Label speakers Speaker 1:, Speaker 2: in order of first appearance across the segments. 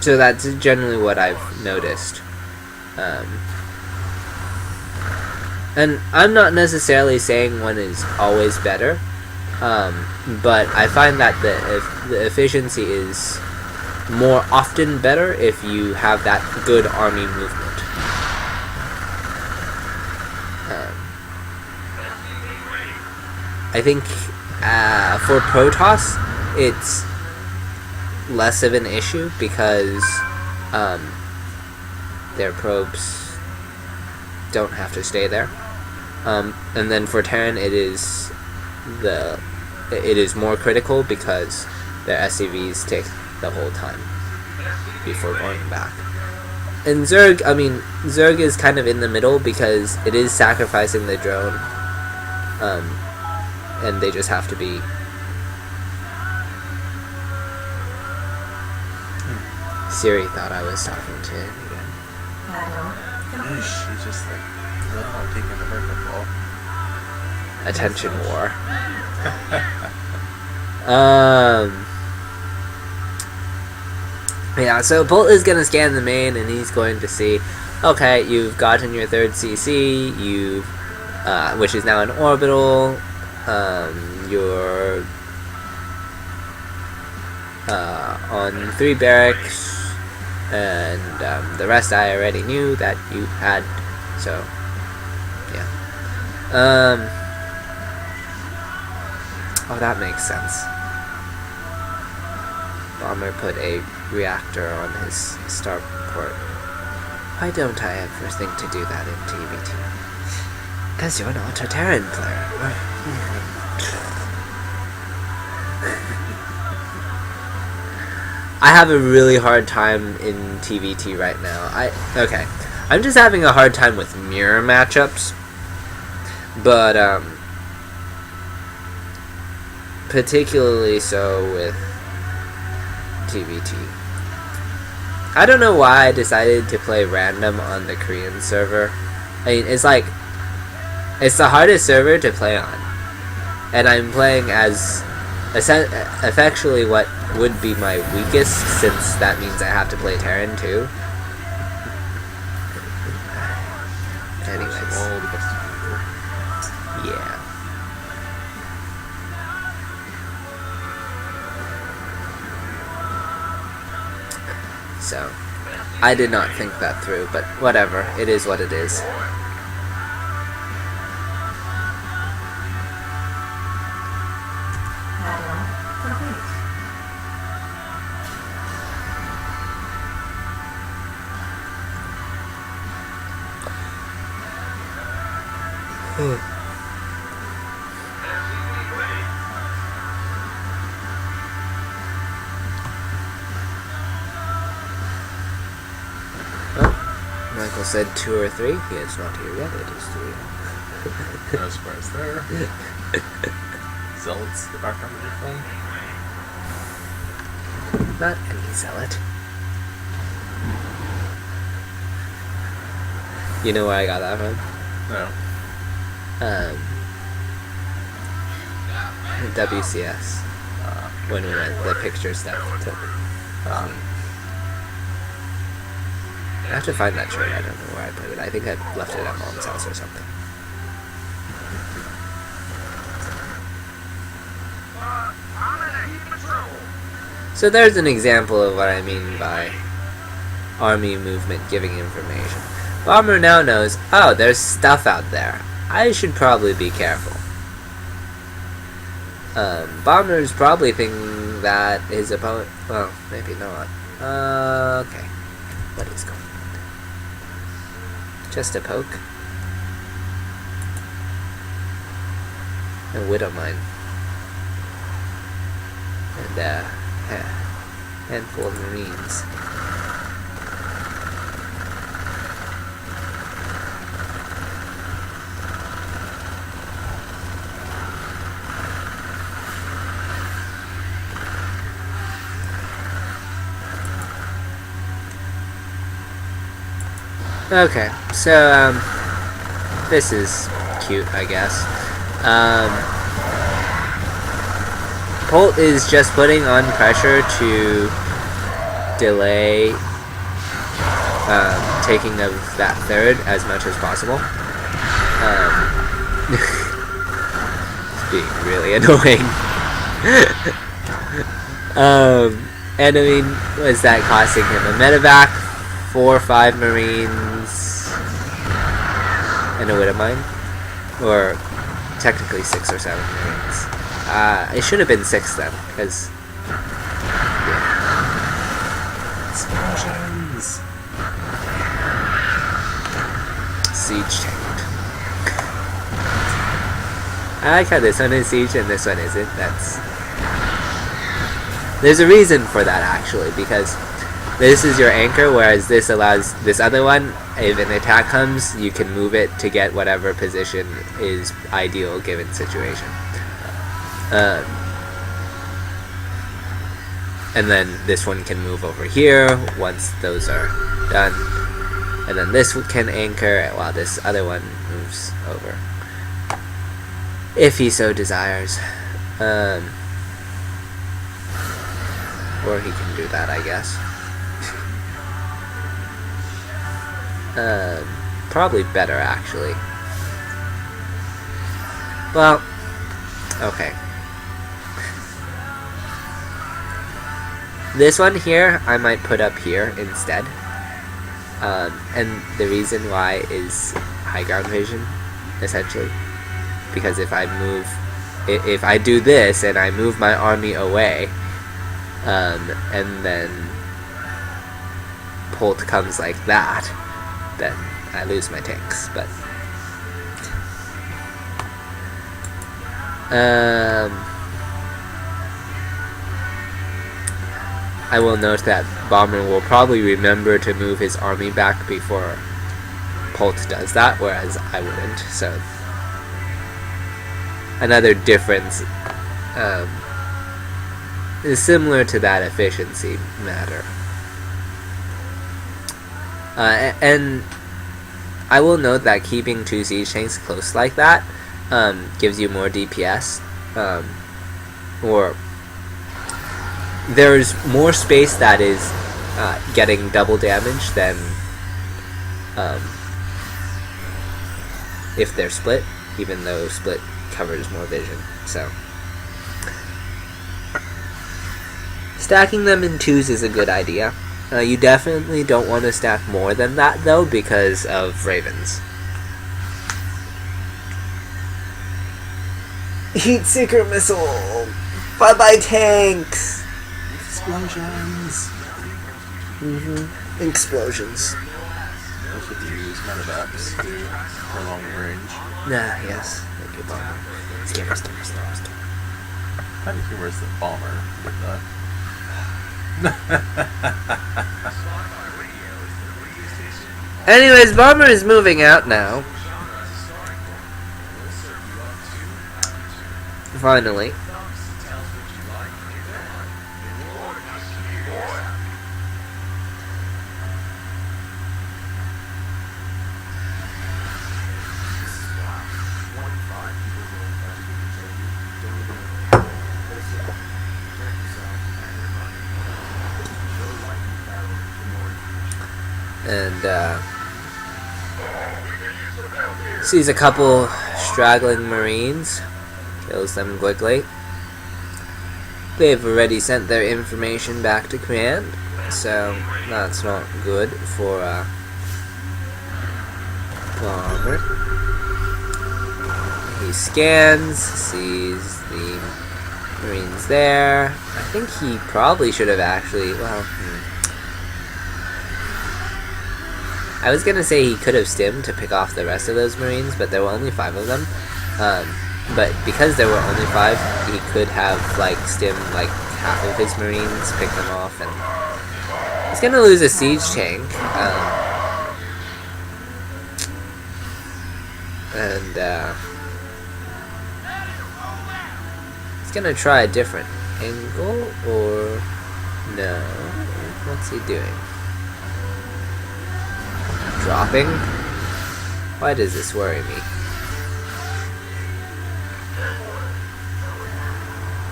Speaker 1: So that's generally what I've noticed. And I'm not necessarily saying one is always better, but I find that the efficiency is more often better if you have that good army movement. I think for Protoss, it's less of an issue because their probes don't have to stay there. And then for Terran, it is more critical because their SCVs take the whole time before going back. And Zerg, I mean, Zerg is kind of in the middle because it is sacrificing the drone, and they just have to be. Siri thought I was talking to him again.
Speaker 2: She's just like, I'm taking the microphone.
Speaker 1: Attention war. Yeah, so Bolt is going to scan the main, and he's going to see, okay, you've gotten your third CC, you've, which is now an orbital, you're on 3 barracks, and the rest I already knew that you had, so, yeah. Oh, that makes sense. Bomber put a reactor on his starport. Why don't I ever think to do that in TVT? Because you're not a Terran player. I have a really hard time in TVT right now. I'm just having a hard time with mirror matchups. But, particularly so with TVT. I don't know why I decided to play random on the Korean server. I mean, it's like, it's the hardest server to play on. And I'm playing as effectually what would be my weakest, since that means I have to play Terran too. Anyways. Yeah. So, I did not think that through, but whatever, it is what it is. Michael said 2 or 3. He is not here yet. It is 3.
Speaker 2: No surprise there. Zealots in the background of your phone.
Speaker 1: Not any zealot. You know where I got that from?
Speaker 2: No.
Speaker 1: WCS. When we went, the pictures that we took. I have to find that shirt. I don't know where I put it. I think I left it at Mom's house or something. So there's an example of what I mean by army movement giving information. Bomber now knows, oh, there's stuff out there. I should probably be careful. Bomber's probably thinking that his opponent... Well, maybe not. Okay. What is going on? Just a poke. A widow mine. And a handful of marines. Okay, so, this is cute, I guess. Bolt is just putting on pressure to delay taking of that third as much as possible. It's being really annoying. And I mean, was that costing him a medevac, 4 or 5 Marines, and a Widowmine? Or technically 6 or 7 Marines. It should have been 6 then, because...
Speaker 2: Explosions!
Speaker 1: Siege tanked. I like how this one is siege and this one isn't. There's a reason for that, actually, because this is your anchor, whereas this allows this other one, if an attack comes, you can move it to get whatever position is ideal given situation. And then this one can move over here once those are done. And then this can anchor while this other one moves over. If he so desires. Or he can do that, I guess. Probably better, actually. Well, okay. This one here, I might put up here instead. And the reason why is high ground vision, essentially. Because if I do this and I move my army away, and then Bolt comes like that, then I lose my tanks. But I will note that Bomber will probably remember to move his army back before Bolt does that, whereas I wouldn't. So another difference is similar to that efficiency matter. And I will note that keeping 2 siege tanks close like that gives you more DPS, or there's more space that is getting double damage than if they're split, even though split covers more vision. So stacking them in 2s is a good idea. You definitely don't want to stack more than that, though, because of Ravens. Heat Seeker Missile! Bye-bye tanks!
Speaker 2: Explosions!
Speaker 1: Explosions.
Speaker 2: That's what you use medevacs to for long range.
Speaker 1: Yes. Thank you, Bomber. Scammer.
Speaker 2: How do you where's the bomber with that?
Speaker 1: Anyways, Bomber is moving out now. Finally. And sees a couple straggling Marines, kills them quickly. They've already sent their information back to command, so that's not good for Bomber. He scans, sees the Marines there. I think he probably should have actually, well, I was gonna say he could have stimmed to pick off the rest of those Marines, but there were only 5 of them. But because there were only 5, he could have like stimmed like half of his Marines, pick them off, and he's gonna lose a siege tank. He's gonna try a different angle, or no? What's he doing? Dropping? Why does this worry me?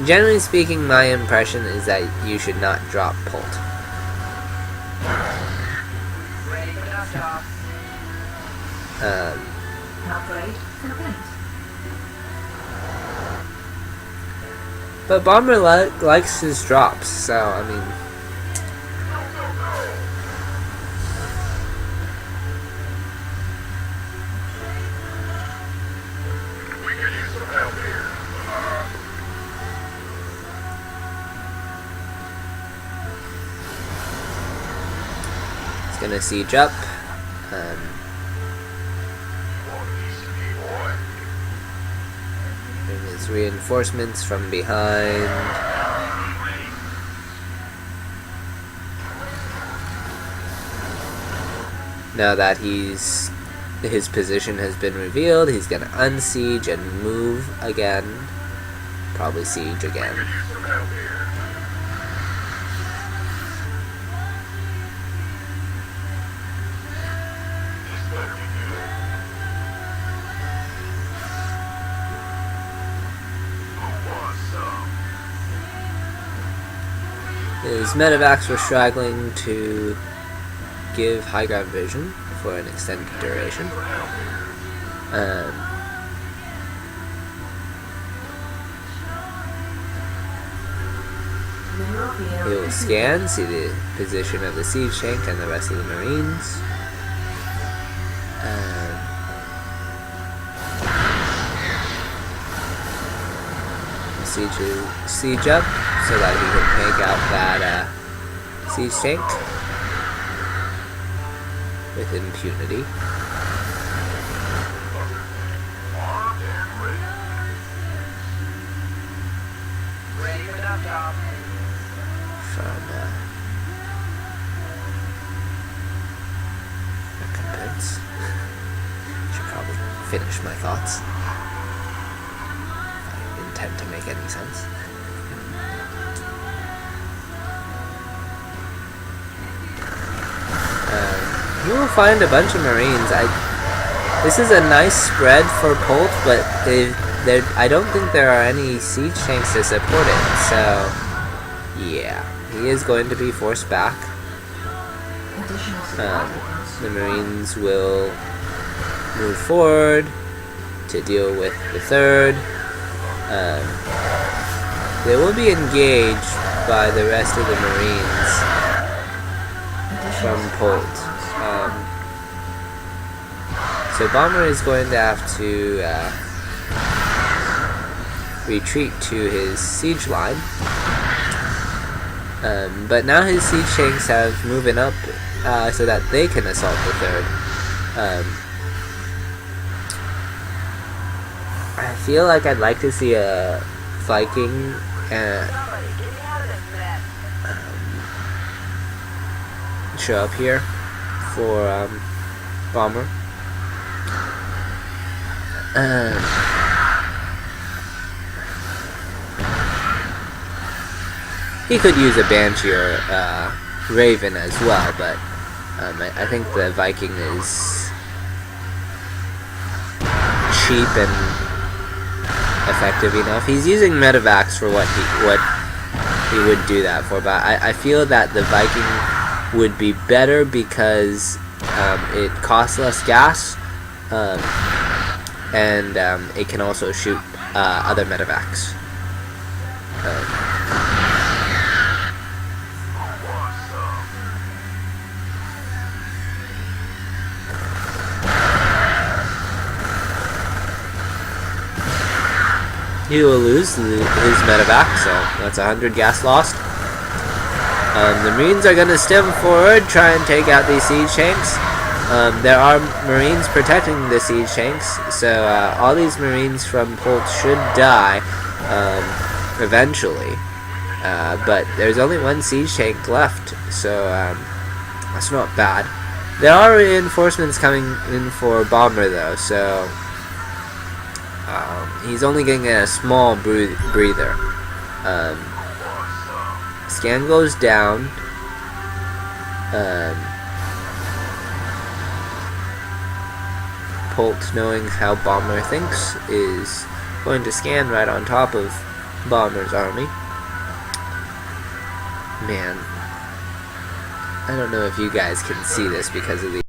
Speaker 1: generally speaking, my impression is that you should not drop Pult.
Speaker 3: Upgrade complete.
Speaker 1: But Bomber likes his drops, so I mean. He's gonna siege up. Bring his reinforcements from behind. Now that his position has been revealed, he's gonna unsiege and move again. Probably siege again. His medevacs were struggling to give high ground vision for an extended duration. He will scan, see the position of the siege tank and the rest of the Marines. Siege up so that he can take out that siege tank with impunity. From recompense. Should probably finish my thoughts. Intend to make any sense. You will find a bunch of Marines. This is a nice spread for Pult, but I don't think there are any siege tanks to support it. So, yeah, he is going to be forced back. The Marines will move forward to deal with the third. They will be engaged by the rest of the Marines from Pult. So Bomber is going to have to retreat to his siege line. But now his siege tanks have moved up so that they can assault the third. I feel like I'd like to see a Viking show up here for Bomber. He could use a Banshee or Raven as well, but I think the Viking is cheap and effective enough. He's using medevacs for what he would do that for, but I feel that the Viking would be better because it costs less gas, and it can also shoot other medevacs. He will lose his medevac, so that's 100 gas lost. The Marines are going to stem forward, try and take out these siege tanks. There are Marines protecting the siege tanks, so all these Marines from Pult should die eventually. But there's only one siege tank left, so that's not bad. There are reinforcements coming in for Bomber though, so he's only getting a small breather. Scan goes down. Pult, knowing how Bomber thinks, is going to scan right on top of Bomber's army. Man, I don't know if you guys can see this because of the